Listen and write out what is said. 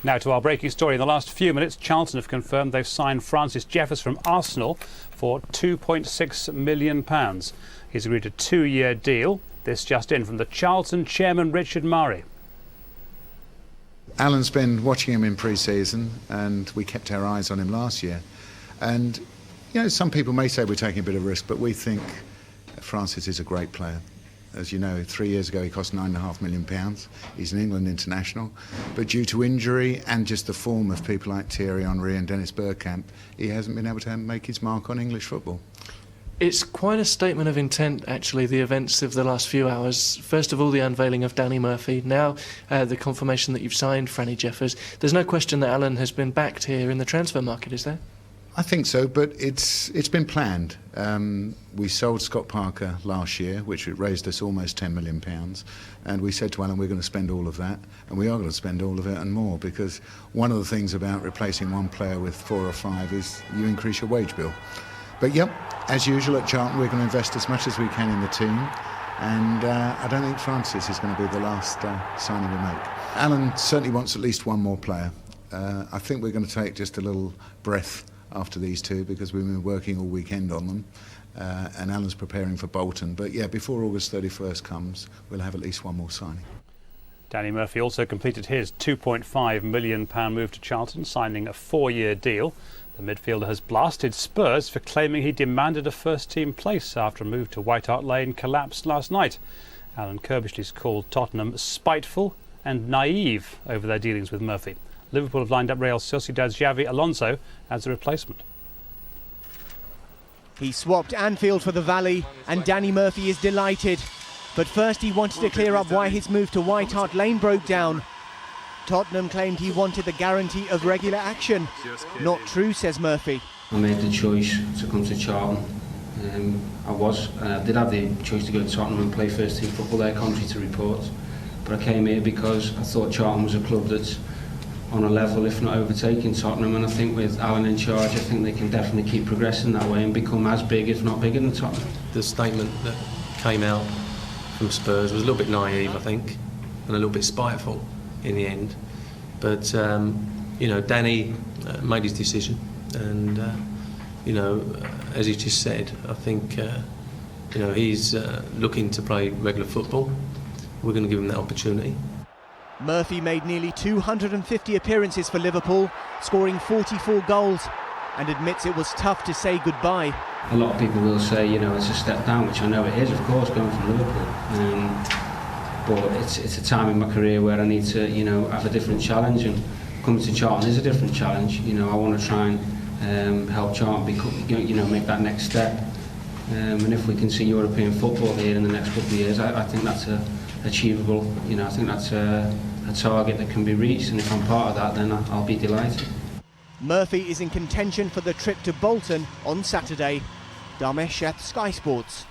Now to our breaking story. In the last few minutes, Charlton have confirmed they've signed Francis Jeffers from Arsenal for £2.6 million. He's agreed a 2-year deal. This just in from the Charlton chairman, Richard Murray. Alan's been watching him in pre-season and we kept our eyes on him last year. And, you know, some people may say we're taking a bit of risk, but we think Francis is a great player. As you know, 3 years ago he cost £9.5 million. He's an England international. But due to injury and just the form of people like Thierry Henry and Dennis Bergkamp, he hasn't been able to make his mark on English football. It's quite a statement of intent, actually, the events of the last few hours. First of all, the unveiling of Danny Murphy. Now, the confirmation that you've signed Franny Jeffers. There's no question that Alan has been backed here in the transfer market, is there? I think so, but it's been planned. We sold Scott Parker last year, which raised us almost £10 million, and we said to Alan we're going to spend all of that, and we are going to spend all of it and more, because one of the things about replacing one player with 4 or 5 is you increase your wage bill. But yep, as usual at Charlton, we're going to invest as much as we can in the team, and I don't think Francis is going to be the last signing we make. Alan certainly wants at least one more player. I think we're going to take just a little breath after these two, because we've been working all weekend on them, and Alan's preparing for Bolton. But yeah, before August 31st comes, we'll have at least one more signing. Danny Murphy also completed his £2.5 million move to Charlton, signing a 4-year deal. The midfielder has blasted Spurs for claiming he demanded a first-team place after a move to White Hart Lane collapsed last night. Alan Kirbishley's called Tottenham spiteful and naive over their dealings with Murphy. Liverpool have lined up Real Sociedad's Xavi Alonso as a replacement. He swapped Anfield for the Valley, and Danny Murphy is delighted. But first he wanted to clear up why his move to White Hart Lane broke down. Tottenham claimed he wanted the guarantee of regular action. Not true, says Murphy. I made the choice to come to Charlton. I did have the choice to go to Tottenham and play first team football there, contrary to reports. But I came here because I thought Charlton was a club that's on a level, if not overtaking Tottenham, and I think with Alan in charge, I think they can definitely keep progressing that way and become as big, if not bigger, than Tottenham. The statement that came out from Spurs was a little bit naive, I think, and a little bit spiteful in the end. But you know, Danny made his decision, and you know, as he just said, I think you know, he's looking to play regular football. We're going to give him that opportunity. Murphy made nearly 250 appearances for Liverpool, scoring 44 goals, and admits it was tough to say goodbye. A lot of people will say, you know, it's a step down, which I know it is, of course, going from Liverpool. But it's a time in my career where I need to, you know, have a different challenge, and coming to Charlton is a different challenge. You know, I want to try and help Charlton you know, make that next step. And if we can see European football here in the next couple of years, I think that's achievable. You know, I think that's a target that can be reached, and if I'm part of that, then I'll be delighted. Murphy is in contention for the trip to Bolton on Saturday. Dharmesh Sheth, Sky Sports.